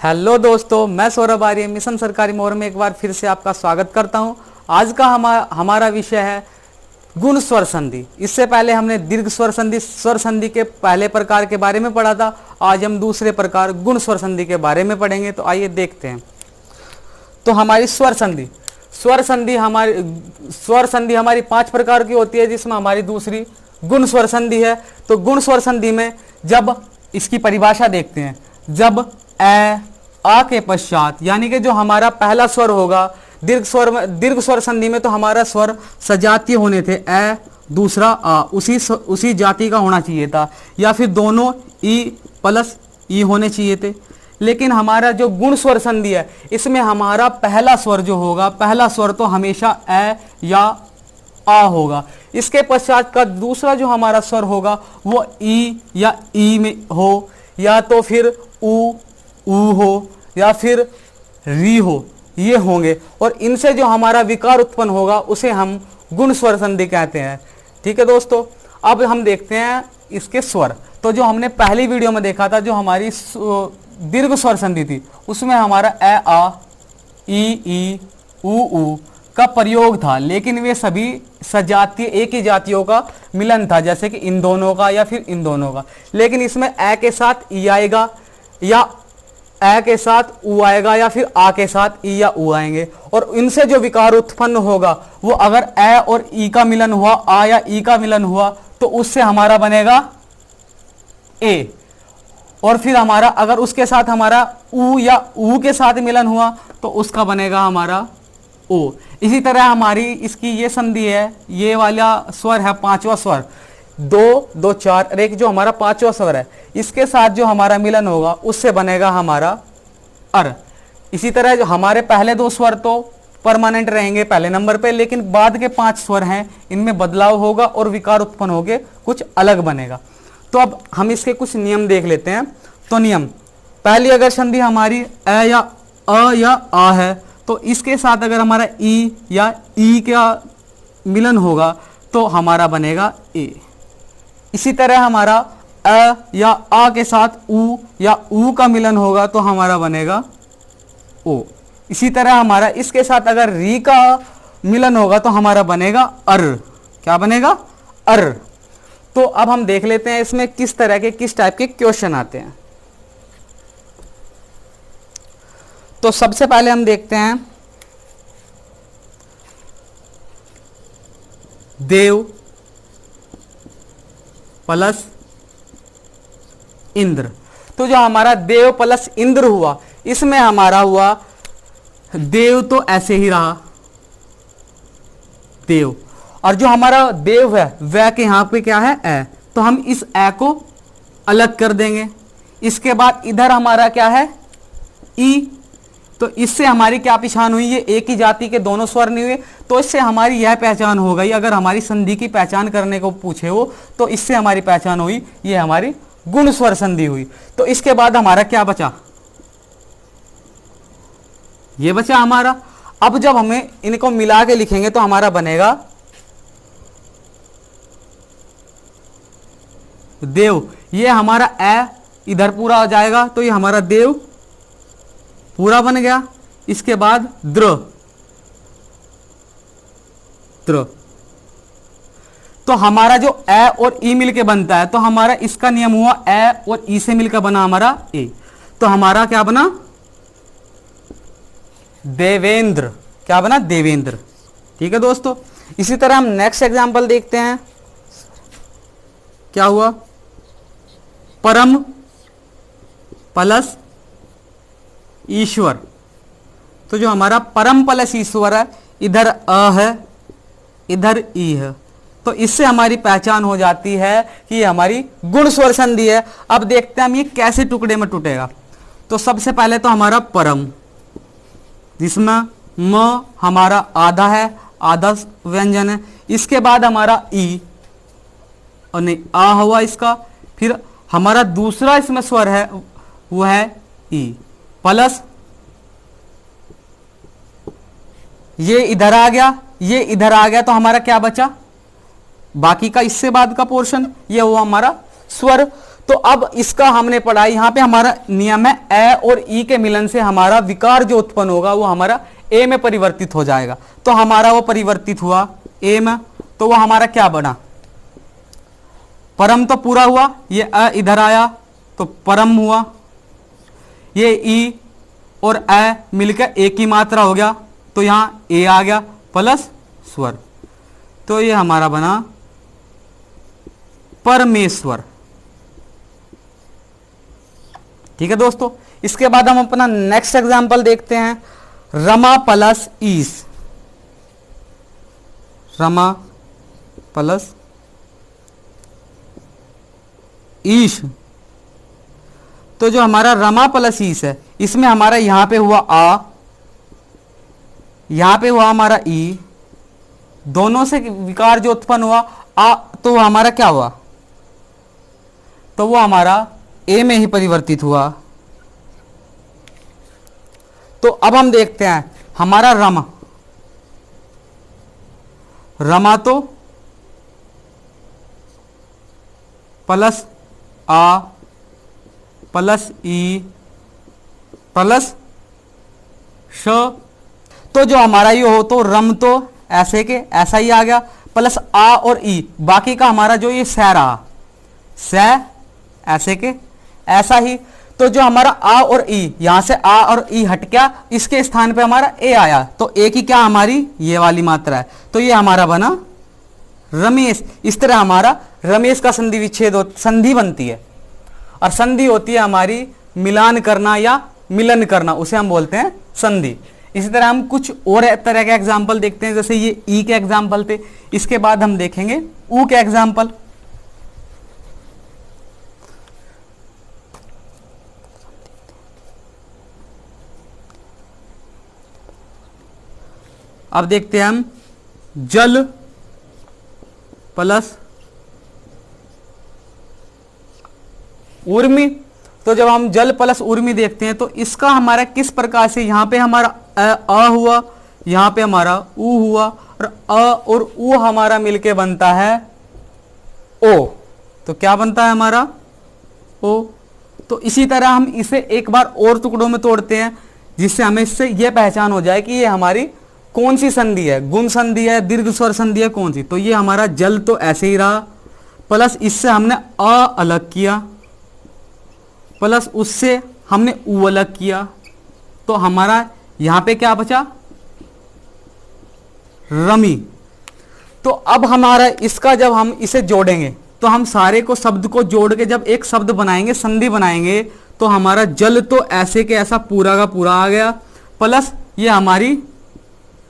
Hello दोस्तों, मैं सौरभ आर्य mission सरकारी मोर में एक बार फिर से आपका स्वागत करता हूं। आज का हमारा विषय है गुण स्वर संधि। इससे पहले हमने दीर्घ स्वर संधि के पहले प्रकार के बारे में पढ़ा था। आज हम दूसरे प्रकार गुण स्वर संधि के बारे में पढ़ेंगे। तो आइए देखते हैं। तो हमारी स्वर संधि हमारी 5 प्रकार की होती है, जिसमें हमारी दूसरी गुण स्वर संधि है। तो गुण स्वर संधि में जब इसकी परिभाषा देखते हैं, जब आ के पश्चात यानी कि जो हमारा पहला स्वर होगा दीर्घ स्वर संधि में, तो हमारा स्वर सजातीय होने थे। ए दूसरा आ उसी जाति का होना चाहिए था, या फिर दोनों ई प्लस ई होने चाहिए थे। लेकिन हमारा जो गुण स्वर संधि है, इसमें हमारा पहला स्वर जो होगा, पहला स्वर तो हमेशा ए या आ होगा। इसके पश्चात का दूसरा जो हमारा स्वर होगा वो ई या ई में हो, या तो फिर ऊ हो, या फिर री हो, ये होंगे। और इनसे जो हमारा विकार उत्पन्न होगा उसे हम गुण स्वर संधि कहते हैं। ठीक है दोस्तों, अब हम देखते हैं इसके स्वर। तो जो हमने पहली वीडियो में देखा था, जो हमारी दीर्घ स्वर संधि थी, उसमें हमारा ए आ ई ऊ का प्रयोग था, लेकिन वे सभी सजातीय एक ही जातियों का मिलन था, जैसे कि इन दोनों का या फिर इन दोनों का। लेकिन इसमें ए के साथ ई आएगा, या ए के साथ ऊ आएगा, या फिर आ के साथ ई या ऊ आएंगे। और इनसे जो विकार उत्पन्न होगा वो अगर ए और ई का मिलन हुआ, आ या ई का मिलन हुआ, तो उससे हमारा बनेगा ए। और फिर हमारा अगर उसके साथ हमारा ऊ या ऊ के साथ मिलन हुआ तो उसका बनेगा हमारा ओ। इसी तरह हमारी इसकी ये संधि है, ये वाला स्वर है पांचवा स्वर, 2 2 4, और एक जो हमारा पांचवा स्वर है, इसके साथ जो हमारा मिलन होगा उससे बनेगा हमारा अर। इसी तरह जो हमारे पहले 2 स्वर तो परमानेंट रहेंगे पहले नंबर पे, लेकिन बाद के 5 स्वर हैं, इनमें बदलाव होगा और विकार उत्पन्न होके कुछ अलग बनेगा। तो अब हम इसके कुछ नियम देख लेते हैं। तो नियम, पहली अगर संधि हमारी ए या अ या आ है, तो इसके साथ अगर हमारा ई या ई का मिलन होगा तो हमारा बनेगा ए। इसी तरह हमारा अ या आ के साथ ऊ या ऊ का मिलन होगा तो हमारा बनेगा ओ। इसी तरह हमारा इसके साथ अगर री का मिलन होगा तो हमारा बनेगा अर। क्या बनेगा? अर। तो अब हम देख लेते हैं इसमें किस तरह के किस टाइप के क्वेश्चन आते हैं। तो सबसे पहले हम देखते हैं देव प्लस इंद्र। तो जो हमारा देव प्लस इंद्र हुआ, इसमें हमारा हुआ देव तो ऐसे ही रहा देव, और जो हमारा देव है वह के यहां पे क्या है ए, तो हम इस ए को अलग कर देंगे। इसके बाद इधर हमारा क्या है ई, तो इससे हमारी क्या पहचान हुई, ये एक ही जाति के दोनों स्वर नहीं हुए, तो इससे हमारी यह पहचान हो गई। अगर हमारी संधि की पहचान करने को पूछे हो तो इससे हमारी पहचान हुई, ये हमारी गुण स्वर संधि हुई। तो इसके बाद हमारा क्या बचा, ये बचा हमारा। अब जब हमें इनको मिला के लिखेंगे तो हमारा बनेगा देव। ये हमारा ए इधर पूरा हो जाएगा, तो ये हमारा देव पूरा बन गया। इसके बाद द्र, तो हमारा जो ए और ई मिलके बनता है, तो हमारा इसका नियम हुआ ए और ई से मिलकर बना हमारा ए। तो हमारा क्या बना देवेंद्र। क्या बना देवेंद्र। ठीक है दोस्तों, इसी तरह हम नेक्स्ट एग्जांपल देखते हैं। क्या हुआ, परम प्लस ईश्वर। तो जो हमारा परम प्लस ईश्वर है, इधर अ है इधर ई है, तो इससे हमारी पहचान हो जाती है कि ये हमारी गुण स्वर संधि है। अब देखते हैं हम ये कैसे टुकड़े में टूटेगा। तो सबसे पहले तो हमारा परम, जिसमें म हमारा आधा है, आधा व्यंजन है। इसके बाद हमारा ई, और नहीं आ हुआ इसका, फिर हमारा दूसरा इसमें स्वर है वो है ई, प्लस ये इधर आ गया, ये इधर आ गया, तो हमारा क्या बचा, बाकी का इससे बाद का पोर्शन, ये हुआ हमारा स्वर। तो अब इसका हमने पढ़ा, यहां पे हमारा नियम है ए और ई के मिलन से हमारा विकार जो उत्पन्न होगा वो हमारा ए में परिवर्तित हो जाएगा। तो हमारा वो परिवर्तित हुआ ए में, तो वो हमारा क्या बना, परम तो पूरा हुआ, ये अ इधर आया तो परम हुआ, ये ई और अ मिलकर एक ही मात्रा हो गया, तो यहां ए आ गया प्लस स्वर, तो ये हमारा बना परमेश्वर। ठीक है दोस्तों, इसके बाद हम अपना नेक्स्ट एग्जांपल देखते हैं, रमा प्लस ईश। रमा प्लस ईश, तो जो हमारा रमा प्लस ईश है, इसमें हमारा यहां पे हुआ आ, यहां पे हुआ हमारा ई, दोनों से विकार जो उत्पन्न हुआ आ, तो हमारा क्या हुआ, तो वो हमारा ए में ही परिवर्तित हुआ। तो अब हम देखते हैं हमारा रमा तो प्लस आ प्लस ई प्लस श, तो जो हमारा ये हो तो रम तो ऐसे के ऐसा ही आ गया, प्लस आ और ई, बाकी का हमारा जो ये सह रहा, सह ऐसे के ऐसा ही, तो जो हमारा आ और ई, यहां से आ और ई हट गया, इसके स्थान पे हमारा ए आया, तो ए की क्या हमारी ये वाली मात्रा है, तो ये हमारा बना रमेश। इस तरह हमारा रमेश का संधि विच्छेद संधि बनती है, और संधि होती है हमारी मिलान करना या मिलन करना, उसे हम बोलते हैं संधि। इसी तरह हम कुछ और तरह के एग्जाम्पल देखते हैं, जैसे ये ई के एग्जाम्पल थे, इसके बाद हम देखेंगे ऊ के एग्जाम्पल। अब देखते हैं हम जल प्लस उर्मी। तो जब हम जल प्लस उर्मी देखते हैं तो इसका हमारा किस प्रकार से, यहां पे हमारा अ हुआ, यहां पे हमारा ऊ हुआ, और अ और ऊ हमारा मिलके बनता है ओ, तो क्या बनता है हमारा ओ। तो इसी तरह हम इसे एक बार और टुकड़ों में तोड़ते हैं, जिससे हमें इससे यह पहचान हो जाए कि ये हमारी कौन सी संधि है, गुण संधि है, दीर्घ स्वर संधि है, कौन सी। तो ये हमारा जल तो ऐसे ही रहा, प्लस इससे हमने अ अलग किया, प्लस उससे हमने ऊ अलग किया, तो हमारा यहां पे क्या बचा, रमी। तो अब हमारा इसका जब हम इसे जोड़ेंगे, तो हम सारे को शब्द को जोड़ के जब एक शब्द बनाएंगे, संधि बनाएंगे, तो हमारा जल तो ऐसे के ऐसा पूरा का पूरा आ गया, प्लस ये हमारी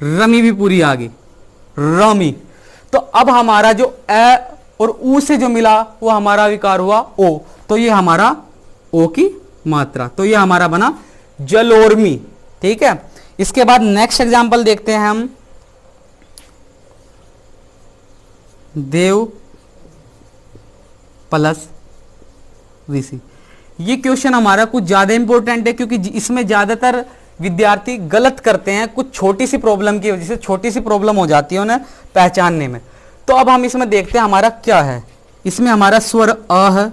रमी भी पूरी आ गई, रमी। तो अब हमारा जो ए और ऊ से जो मिला वो हमारा विकार हुआ ओ, तो ये हमारा ओ की मात्रा, तो ये हमारा बना जलोर्मी। ठीक है, इसके बाद नेक्स्ट एग्जांपल देखते हैं हम, देव प्लस ऋषि। ये क्वेश्चन हमारा कुछ ज्यादा इंपॉर्टेंट है, क्योंकि इसमें ज्यादातर विद्यार्थी गलत करते हैं, कुछ छोटी सी प्रॉब्लम की वजह से छोटी सी प्रॉब्लम हो जाती है उन्हें पहचानने में। तो अब हम इसमें देखते हैं हमारा क्या है, इसमें हमारा स्वर अ है,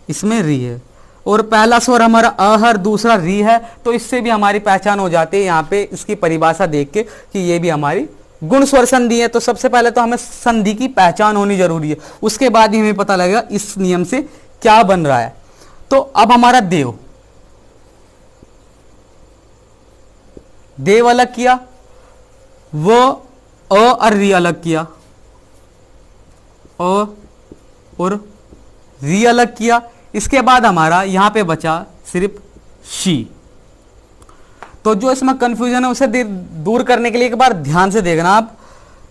इसमें री है, और पहला स्वर हमारा अ है, दूसरा री है, तो इससे भी हमारी पहचान हो जाती है यहाँ पे इसकी परिभाषा देख के कि ये भी हमारी गुण स्वर संधि है। तो सबसे पहले तो हमें संधि की पहचान होनी जरूरी है, उसके बाद ही हमें पता लगेगा इस नियम से क्या बन रहा है। तो अब हमारा देव, देव अलग किया, वो अ और री अलग किया, अ और री अलग किया। इसके बाद हमारा यहां पे बचा सिर्फ शी। तो जो इसमें कंफ्यूजन है उसे दूर करने के लिए एक बार ध्यान से देखना आप।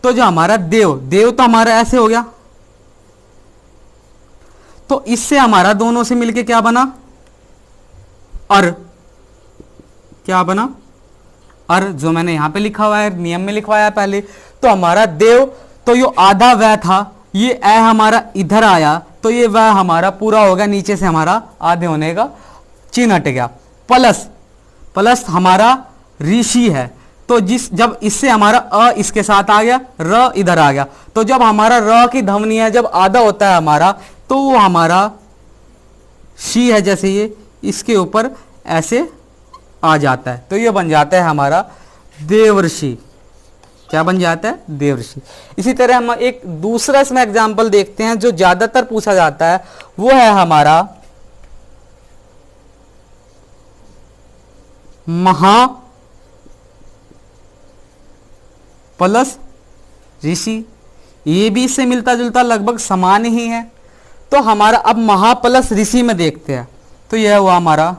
तो जो हमारा देव, देव तो हमारा ऐसे हो गया, तो इससे हमारा दोनों से मिलके क्या बना, अर। क्या बना, अर, जो मैंने यहां पे लिखा हुआ है, नियम में लिखवाया है पहले। तो हमारा देव, तो ये आधा वह था, ये ए हमारा इधर आया, तो ये वह हमारा पूरा हो गया, नीचे से हमारा आधे होने का चिन्ह हट गया। प्लस प्लस हमारा ऋषि है, तो जब इससे हमारा अ इसके साथ आ गया, र इधर आ गया, तो जब हमारा र की ध्वनि है, जब आधा होता है हमारा, तो वो हमारा शी है जैसे ये, इसके ऊपर ऐसे आ जाता है, तो ये बन जाता है हमारा देवर्षि। क्या बन जाता है? देवर्षि। इसी तरह हम एक दूसरा इसमें एग्जाम्पल देखते हैं जो ज्यादातर पूछा जाता है, वो है हमारा महा प्लस ऋषि। ये भी इससे मिलता जुलता लगभग समान ही है। तो हमारा अब महा प्लस ऋषि में देखते हैं, तो यह हुआ हमारा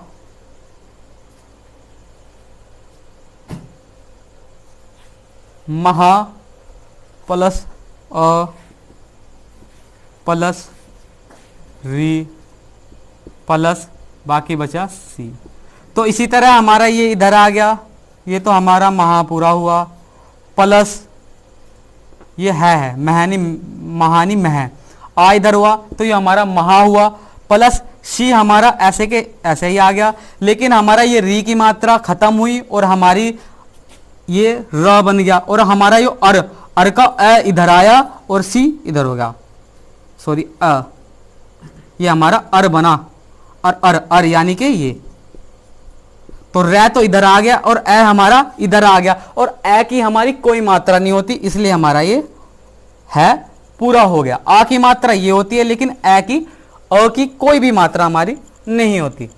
महा प्लस अ प्लस री प्लस बाकी बचा सी। तो इसी तरह हमारा ये इधर आ गया, ये तो हमारा महा पूरा हुआ, प्लस ये है महनी महानी मह, आ इधर हुआ तो ये हमारा महा हुआ, प्लस शी हमारा ऐसे के ऐसे ही आ गया, लेकिन हमारा ये री की मात्रा खत्म हुई और हमारी ये र बन गया, और हमारा ये अर का अ इधर आया और सी इधर हो गया, सॉरी अ, ये हमारा अर बना, और अर यानी कि ये, तो रै तो इधर आ गया और ए हमारा इधर आ गया, और ए की हमारी कोई मात्रा नहीं होती, इसलिए हमारा ये है पूरा हो गया। आ की मात्रा ये होती है, लेकिन ए की अ की कोई भी मात्रा हमारी नहीं होती।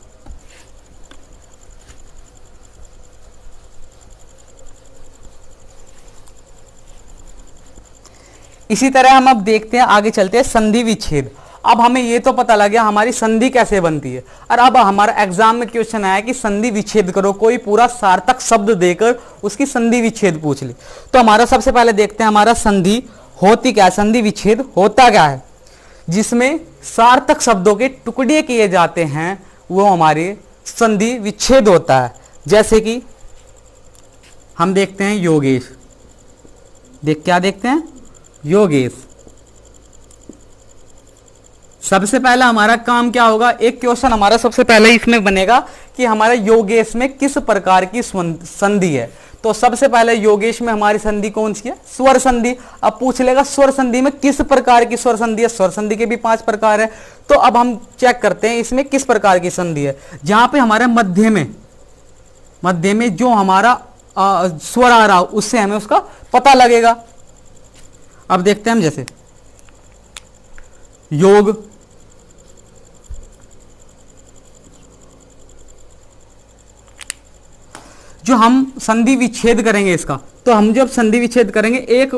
इसी तरह हम अब देखते हैं, आगे चलते हैं संधि विच्छेद। अब हमें ये तो पता लग गया हमारी संधि कैसे बनती है, और अब हमारा एग्जाम में क्वेश्चन आया कि संधि विच्छेद करो, कोई पूरा सार्थक शब्द देकर उसकी संधि विच्छेद पूछ ले। तो हमारा सबसे पहले देखते हैं हमारा संधि होती क्या है, संधि विच्छेद होता क्या है। जिसमें सार्थक शब्दों के टुकड़े किए जाते हैं वो हमारे संधि विच्छेद होता है। जैसे कि हम देखते हैं योगेश, क्या देखते हैं? योगेश। सबसे पहला हमारा काम क्या होगा, एक क्वेश्चन हमारा सबसे पहले इसमें बनेगा कि हमारा योगेश में किस प्रकार की संधि है। तो सबसे पहले योगेश में हमारी संधि कौन सी है? स्वर संधि। अब पूछ लेगा स्वर संधि में किस प्रकार की स्वर संधि है। स्वर संधि के भी 5 प्रकार है। तो अब हम चेक करते हैं इसमें किस प्रकार की संधि है। जहां पे हमारे मध्य में जो हमारा स्वर आ रहा हो उससे हमें उसका पता लगेगा। अब देखते हैं हम, जैसे योग, जो हम संधि विच्छेद करेंगे इसका, तो हम जब संधि विच्छेद करेंगे एक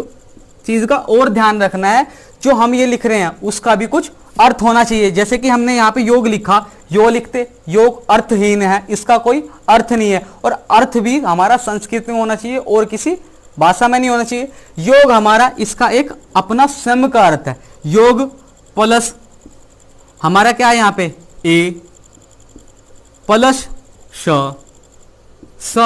चीज का और ध्यान रखना है, जो हम ये लिख रहे हैं उसका भी कुछ अर्थ होना चाहिए। जैसे कि हमने यहाँ पे योग लिखा, यो लिखते, योग अर्थहीन है, इसका कोई अर्थ नहीं है, और अर्थ भी हमारा संस्कृत में होना चाहिए और किसी भाषा में नहीं होना चाहिए। योग हमारा इसका एक अपना स्वयं का अर्थ है। योग प्लस हमारा क्या है यहाँ पे ए प्लस स।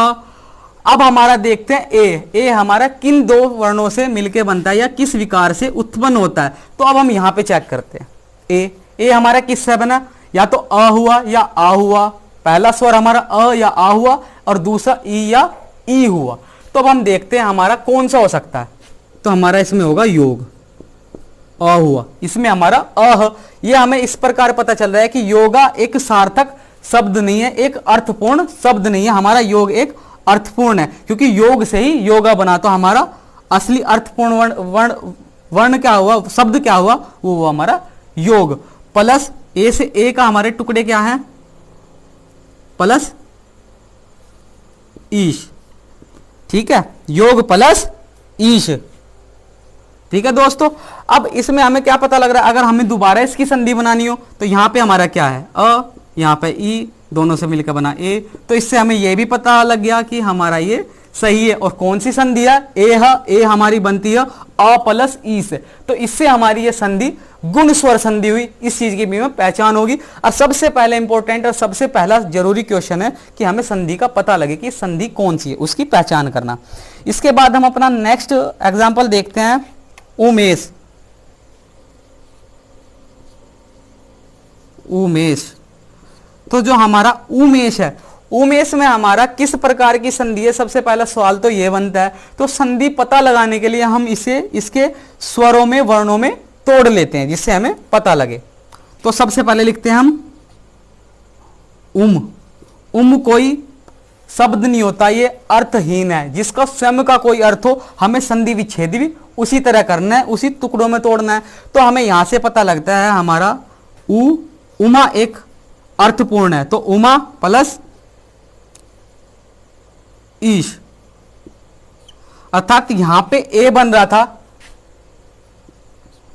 अब हमारा देखते हैं ए हमारा किन 2 वर्णों से मिलके बनता है या किस विकार से उत्पन्न होता है। तो अब हम यहां पे चेक करते हैं। ए हमारा किससे बना, या तो अ हुआ या आ हुआ। पहला स्वर हमारा अ या आ हुआ और दूसरा ई या ई हुआ। तो अब हम देखते हैं हमारा कौन सा हो सकता है। तो हमारा इसमें होगा योग, अ हुआ, इसमें हमारा अह। ये हमें इस प्रकार पता चल रहा है कि योगा एक सार्थक शब्द नहीं है, एक अर्थपूर्ण शब्द नहीं है। हमारा योग एक अर्थपूर्ण है, क्योंकि योग से ही योगा बना। तो हमारा असली अर्थपूर्ण वर्ण क्या हुआ, शब्द क्या हुआ, वो हुआ हमारा योग। प्लस ए से ए का हमारे टुकड़े क्या है, प्लस ईश। ठीक है, योग प्लस ईश। ठीक है दोस्तों, अब इसमें हमें क्या पता लग रहा है, अगर हमें दोबारा इसकी संधि बनानी हो तो यहां पे हमारा क्या है अ, यहां पे ई, दोनों से मिलकर बना ए। तो इससे हमें यह भी पता लग गया कि हमारा ये सही है। और कौन सी संधि है, ए हमारी बनती है अ प्लस ई से। तो इससे हमारी ये संधि गुण स्वर संधि हुई। इस चीज की भी हमें पहचान होगी। और सबसे पहले इंपॉर्टेंट और सबसे पहला जरूरी क्वेश्चन है कि हमें संधि का पता लगे कि संधि कौन सी है, उसकी पहचान करना। इसके बाद हम अपना नेक्स्ट एग्जाम्पल देखते हैं, उमेश। तो जो हमारा उमेश है, उमेश में हमारा किस प्रकार की संधि है, सबसे पहला सवाल तो यह बनता है। तो संधि पता लगाने के लिए हम इसे इसके स्वरों में वर्णों में तोड़ लेते हैं, जिससे हमें पता लगे। तो सबसे पहले लिखते हैं हम उम कोई शब्द नहीं होता, ये अर्थहीन है। जिसका स्वयं का कोई अर्थ हो हमें संधि विच्छेद भी उसी तरह करना है, उसी टुकड़ों में तोड़ना है। तो हमें यहां से पता लगता है हमारा उमा एक अर्थपूर्ण है। तो उमा प्लस ईश, अर्थात यहां पे ए बन रहा था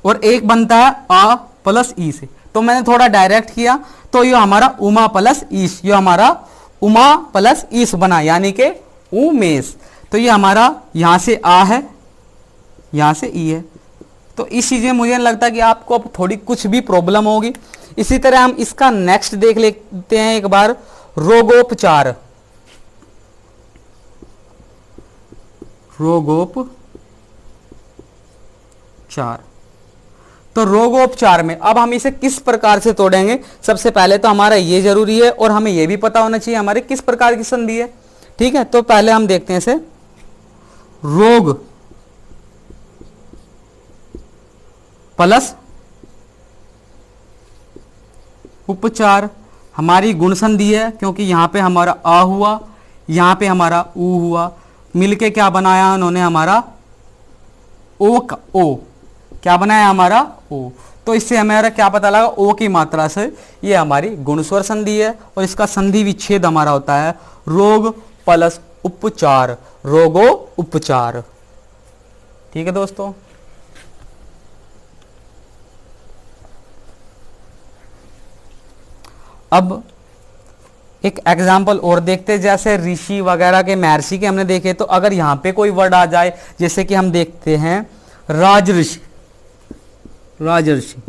और एक बनता है आ प्लस ई से, तो मैंने थोड़ा डायरेक्ट किया, तो ये हमारा उमा प्लस ईश, ये हमारा उमा प्लस ईश बना, यानी कि उमेश। तो ये हमारा यहां से आ है, यहां से ई है। तो इस चीज में मुझे नहीं लगता कि आपको अब थोड़ी कुछ भी प्रॉब्लम होगी। इसी तरह हम इसका नेक्स्ट देख लेते हैं एक बार, रोगोपचार। रोगोपचार, तो रोगोपचार में अब हम इसे किस प्रकार से तोड़ेंगे। सबसे पहले तो हमारा ये जरूरी है और हमें ये भी पता होना चाहिए हमारे किस प्रकार की संधि है। ठीक है, तो पहले हम देखते हैं इसे, रोग प्लस उपचार, हमारी गुण संधि है, क्योंकि यहां पे हमारा आ हुआ, यहां पे हमारा ऊ हुआ, मिलके क्या बनाया उन्होंने, हमारा ओ का ओ, क्या बनाया हमारा ओ। तो इससे हमारा क्या पता लगा, ओ की मात्रा से ये हमारी गुणस्वर संधि है और इसका संधि विच्छेद हमारा होता है रोग प्लस उपचार, रोगो उपचार। ठीक है दोस्तों, अब एक एग्जाम्पल और देखते हैं, जैसे ऋषि वगैरह के, महर्षि के हमने देखे। तो अगर यहां पे कोई वर्ड आ जाए, जैसे कि हम देखते हैं राजऋषि, राजर्षि,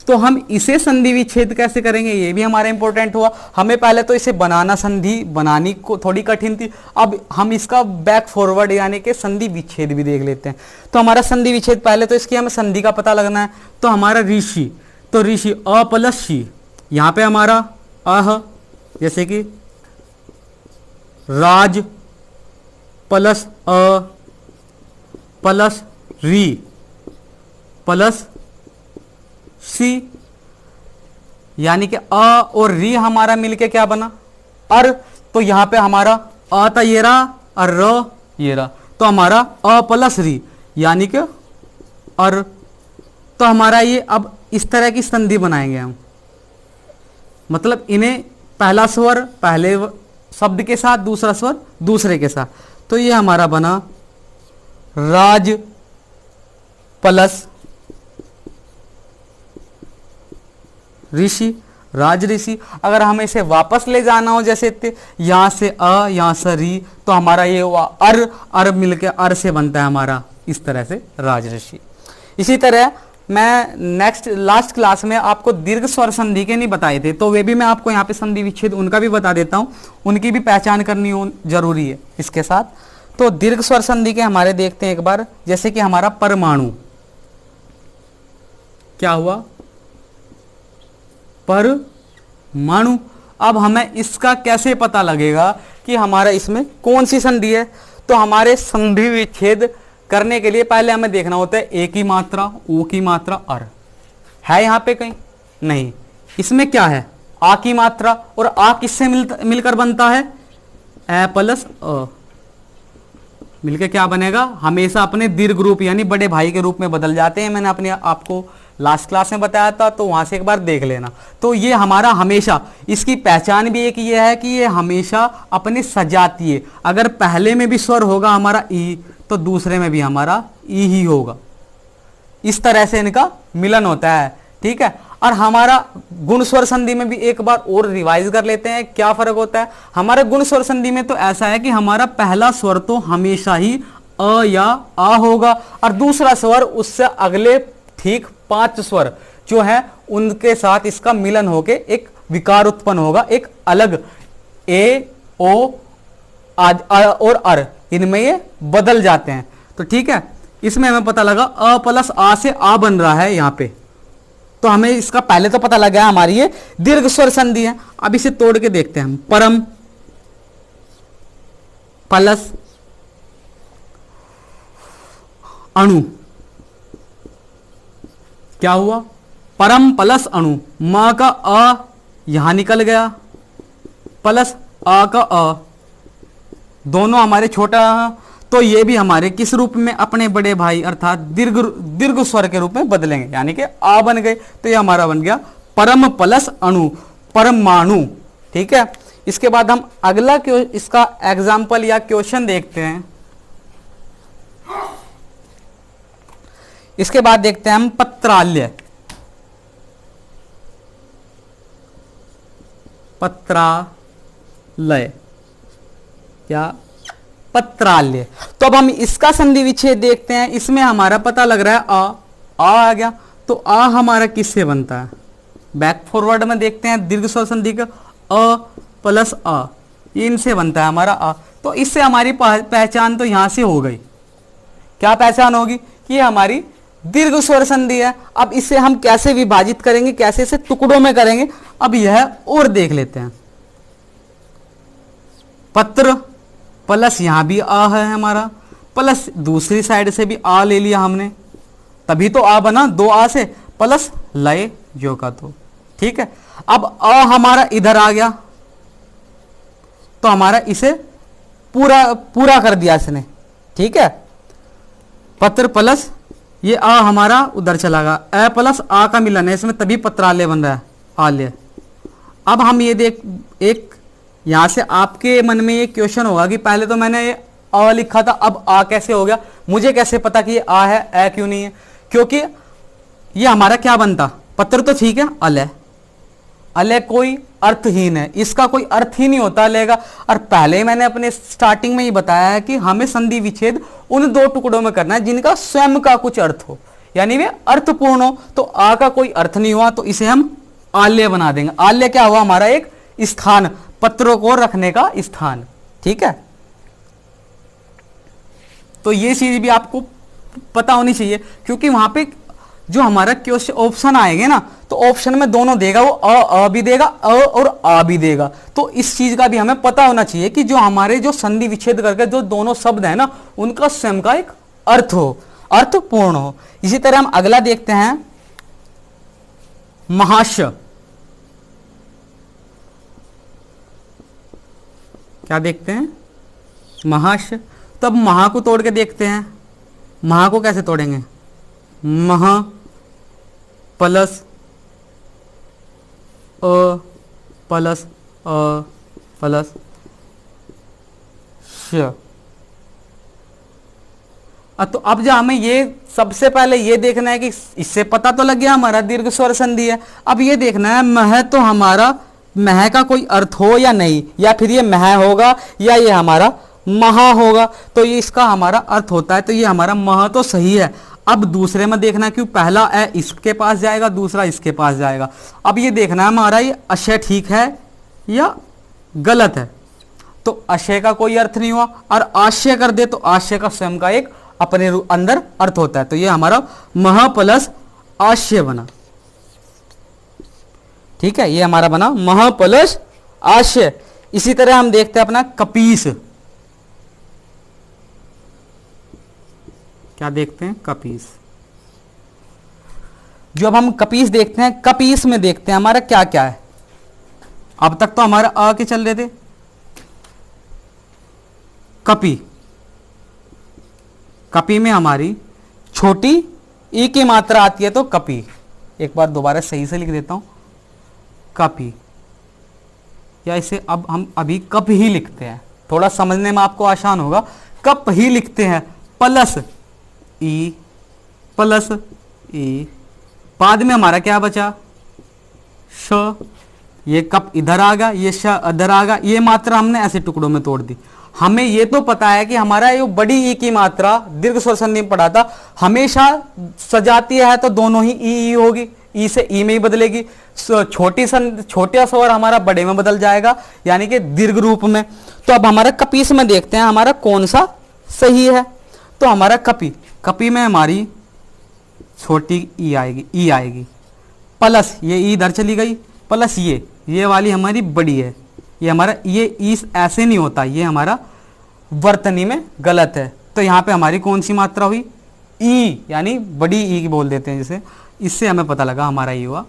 तो हम इसे संधि विच्छेद कैसे करेंगे, ये भी हमारा इंपॉर्टेंट हुआ। हमें पहले तो इसे बनाना, संधि बनानी को थोड़ी कठिन थी, अब हम इसका बैक फॉरवर्ड यानी कि संधि विच्छेद भी देख लेते हैं। तो हमारा संधि विच्छेद, पहले तो इसकी हमें संधि का पता लगना है। तो हमारा ऋषि, तो ऋषि अ प्लस शी, यहां पे हमारा अह, जैसे कि राज प्लस अ प्लस री प्लस सी, यानी कि अ और री हमारा मिलके क्या बना, अर। तो यहां पे हमारा अ था ये रहा और र ये रहा, तो हमारा अ प्लस री यानी कि अर। तो हमारा ये अब इस तरह की संधि बनाएंगे हम, मतलब इन्हें पहला स्वर पहले शब्द के साथ, दूसरा स्वर दूसरे के साथ। तो ये हमारा बना राज प्लस ऋषि, राज ऋषि। अगर हमें इसे वापस ले जाना हो, जैसे यहां से अ, यहां से री, तो हमारा ये हुआ अर मिलके अर से बनता है हमारा इस तरह से राज ऋषि। इसी तरह मैं नेक्स्ट लास्ट क्लास में आपको दीर्घ स्वर संधि के नहीं बताए थे, तो वे भी मैं आपको यहाँ पे संधि विच्छेद उनका भी बता देता हूँ, उनकी भी पहचान करनी जरूरी है इसके साथ। तो दीर्घ स्वर संधि के हमारे देखते हैं एक बार, जैसे कि हमारा परमाणु, क्या हुआ, परमाणु। अब हमें इसका कैसे पता लगेगा कि हमारा इसमें कौन सी संधि है। तो हमारे संधि विच्छेद करने के लिए पहले हमें देखना होता है ए की मात्रा, ओ की मात्रा, अर है यहां पे कहीं नहीं। इसमें क्या है, आ की मात्रा, और आ किससे मिलकर बनता है, ए प्लस अ, मिलकर क्या बनेगा, हमेशा अपने दीर्घ रूप यानी बड़े भाई के रूप में बदल जाते हैं। मैंने अपने आपको लास्ट क्लास में बताया था, तो वहां से एक बार देख लेना। तो ये हमारा हमेशा, इसकी पहचान भी एक ये है कि ये हमेशा अपने सजातीय, अगर पहले में भी स्वर होगा हमारा ई, तो दूसरे में भी हमारा ई ही होगा। इस तरह से इनका मिलन होता है। ठीक है, और हमारा गुण स्वर संधि में भी एक बार और रिवाइज कर लेते हैं क्या फर्क होता है। हमारे गुण स्वर संधि में तो ऐसा है कि हमारा पहला स्वर तो हमेशा ही अ या आ होगा, और दूसरा स्वर उससे अगले ठीक 5 स्वर जो है उनके साथ इसका मिलन होके एक विकार उत्पन्न होगा, एक अलग ए, ओ और अर, इनमें ये बदल जाते हैं। तो ठीक है, इसमें हमें पता लगा अ प्लस आ से आ बन रहा है यहां पे, तो हमें इसका पहले तो पता लगा हमारी ये दीर्घ स्वर संधि है। अब इसे तोड़ के देखते हैं हम, परम प्लस अणु, क्या हुआ, परम प्लस अणु, मां का अ यहां निकल गया, प्लस आ का अ, दोनों हमारे छोटा, तो ये भी हमारे किस रूप में, अपने बड़े भाई अर्थात दीर्घ दीर्घ स्वर के रूप में बदलेंगे, यानी कि आ बन गए। तो ये हमारा बन गया परम प्लस अणु, परमाणु। ठीक है, इसके बाद हम अगला इसका एग्जाम्पल या क्वेश्चन देखते हैं। इसके बाद देखते हैं हम पत्रालय। पत्रालय या पत्रालय। तो अब हम इसका संधि विच्छेद देखते हैं। इसमें हमारा पता लग रहा है आ गया। तो आ हमारा किससे बनता है, बैक फॉरवर्ड में देखते हैं दीर्घ स्वर संधि का अ प्लस आ, ये इनसे बनता है हमारा आ। तो इससे हमारी पहचान तो यहां से हो गई। क्या पहचान होगी, ये हमारी दीर्घ स्वर संधि है। अब इसे हम कैसे विभाजित करेंगे, कैसे इसे टुकड़ों में करेंगे, अब यह और देख लेते हैं। पत्र प्लस यहां भी आ है हमारा, प्लस दूसरी साइड से भी आ ले लिया हमने, तभी तो आ बना, दो आ से, प्लस लय जो का तो। ठीक है, अब आ हमारा इधर आ गया, तो हमारा इसे पूरा कर दिया इसने। ठीक है, पत्र प्लस ये आ हमारा उधर चला गया, ए प्लस आ का मिलन है इसमें, तभी पत्रालय बन रहा है, आलय। अब हम ये देख, एक यहां से आपके मन में ये क्वेश्चन होगा कि पहले तो मैंने ये आ लिखा था, अब आ कैसे हो गया, मुझे कैसे पता कि ये आ है, ए क्यों नहीं है, क्योंकि ये हमारा क्या बनता, पत्र तो ठीक है, अलय, अलय कोई अर्थहीन है, इसका कोई अर्थ ही नहीं होता अलय का। और पहले ही मैंने अपने स्टार्टिंग में ही बताया है कि हमें संधि विच्छेद उन दो टुकड़ों में करना है जिनका स्वयं का कुछ अर्थ हो, यानी वे अर्थपूर्ण हो। तो आ का कोई अर्थ नहीं हुआ, तो इसे हम आल्य बना देंगे। आल्य क्या हुआ, हमारा एक स्थान, पत्रों को रखने का स्थान। ठीक है, तो ये चीज भी आपको पता होनी चाहिए, क्योंकि वहां पे जो हमारा क्वेश्चन ऑप्शन आएंगे ना, तो ऑप्शन में दोनों देगा, वो अ भी देगा, अ और आ भी देगा। तो इस चीज का भी हमें पता होना चाहिए कि जो हमारे जो संधि विच्छेद करके जो दोनों शब्द है ना, उनका स्वयं का एक अर्थ हो, अर्थपूर्ण हो। इसी तरह हम अगला देखते हैं, महास्य। क्या देखते हैं, महास्य। तब महा को तोड़ के देखते हैं, महा को कैसे तोड़ेंगे, महा प्लस अ प्लस अ प्लस श। तो अब जो हमें ये सबसे पहले ये देखना है कि इससे पता तो लग गया हमारा दीर्घ स्वर संधि है। अब ये देखना है मह, तो हमारा मह का कोई अर्थ हो या नहीं, या फिर ये मह होगा या ये हमारा महा होगा। तो ये इसका हमारा अर्थ होता है, तो ये हमारा मह तो सही है। अब दूसरे में देखना, क्यों पहला ए इसके पास जाएगा, दूसरा इसके पास जाएगा। अब ये देखना है हमारा ये आशय ठीक है या गलत है। तो आशय का कोई अर्थ नहीं हुआ, और आशय कर दे तो आशय का स्वयं का एक अपने अंदर अर्थ होता है। तो ये हमारा मह प्लस आशय बना। ठीक है, ये हमारा बना मह प्लस आशय। इसी तरह हम देखते हैं अपना कपीस। क्या देखते हैं, कपीस। जो अब हम कपीस देखते हैं, कपीस में देखते हैं हमारा क्या क्या है। अब तक तो हमारा आ के चल रहे थे, कपी, कपी में हमारी छोटी ई की मात्रा आती है, तो कपी। एक बार दोबारा सही से लिख देता हूं, कपी, या इसे अब हम अभी कप ही लिखते हैं, थोड़ा समझने में आपको आसान होगा। कप ही लिखते हैं, प्लस ई, प्लस ई, बाद में हमारा क्या बचा, श। ये कप इधर आ गया, ये श इधर आ गया, ये मात्रा हमने ऐसे टुकड़ों में तोड़ दी। हमें ये तो पता है कि हमारा ये बड़ी ई की मात्रा दीर्घ स्वर संधि में पढ़ा था, हमेशा सजाती है तो दोनों ही ई होगी, ई से ई में ही बदलेगी। छोटा स्वर हमारा बड़े में बदल जाएगा, यानी कि दीर्घ रूप में। तो अब हमारा कपीस में देखते हैं हमारा कौन सा सही है। तो हमारा कपी, कपी में हमारी छोटी ई आएगी, ई आएगी, प्लस ये ई इधर चली गई, प्लस ये वाली हमारी बड़ी है। ये हमारा ये ई ऐसे नहीं होता, ये हमारा वर्तनी में गलत है। तो यहाँ पे हमारी कौन सी मात्रा हुई, ई, यानी बड़ी ई की बोल देते हैं जिसे। इससे हमें पता लगा हमारा ये हुआ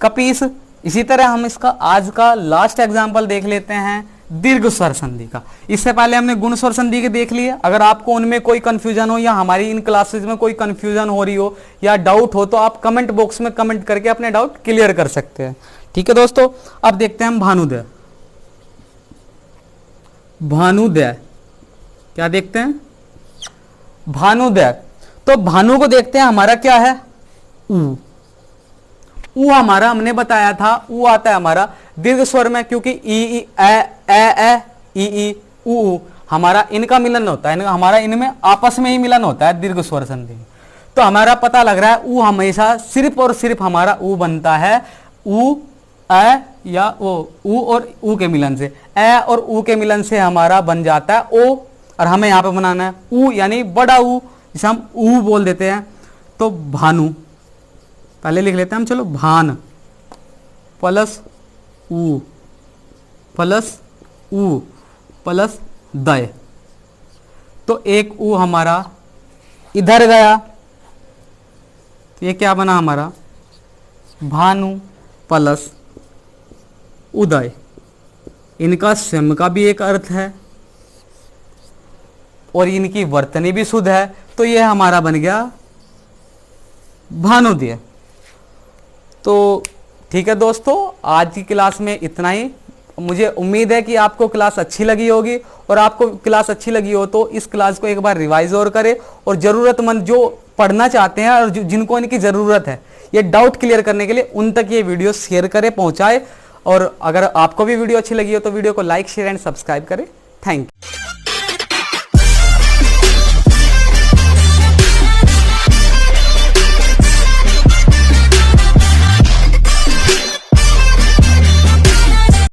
कपीस। इसी तरह हम इसका आज का लास्ट एग्जाम्पल देख लेते हैं दीर्घ स्वर संधि का। इससे पहले हमने गुण स्वर संधि के देख लिए। अगर आपको उनमें कोई कंफ्यूजन हो या हमारी इन क्लासेस में कोई कंफ्यूजन हो रही हो या डाउट हो तो आप कमेंट बॉक्स में कमेंट करके अपने डाउट क्लियर कर सकते हैं। ठीक है दोस्तों, अब देखते हैं हम भानुदय। भानुदय क्या देखते हैं? भानुदय। तो भानु को देखते हैं, हमारा क्या है? ऊ। ऊ हमारा हमने बताया था, ऊ आता है हमारा दीर्घ स्वर में, क्योंकि ई ए ई ऊ हमारा इनका मिलन होता है, हमारा इनमें आपस में ही मिलन होता है दीर्घ स्वर संधि में। तो हमारा पता लग रहा है ऊ हमेशा सिर्फ और सिर्फ हमारा ऊ बनता है ऊ ए या ओ, ऊ और ऊ के मिलन से। ए और ऊ के मिलन से हमारा बन जाता है ओ, और हमें यहां पे बनाना है ऊ यानी बड़ा ऊ, जिसे हम ऊ बोल देते हैं। तो भानु पहले लिख लेते हैं हम, चलो भान प्लस ऊ प्लस ऊ प्लस दय। तो एक ऊ हमारा इधर गया, तो ये क्या बना हमारा? भानु प्लस उदय। इनका स्वयं का भी एक अर्थ है और इनकी वर्तनी भी शुद्ध है, तो ये हमारा बन गया भानुदय। तो ठीक है दोस्तों, आज की क्लास में इतना ही। मुझे उम्मीद है कि आपको क्लास अच्छी लगी होगी, और आपको क्लास अच्छी लगी हो तो इस क्लास को एक बार रिवाइज और करें, और ज़रूरतमंद जो पढ़ना चाहते हैं और जिनको इनकी ज़रूरत है ये डाउट क्लियर करने के लिए, उन तक ये वीडियो शेयर करें, पहुंचाए। और अगर आपको भी वीडियो अच्छी लगी हो तो वीडियो को लाइक, शेयर एंड सब्सक्राइब करें। Thank you.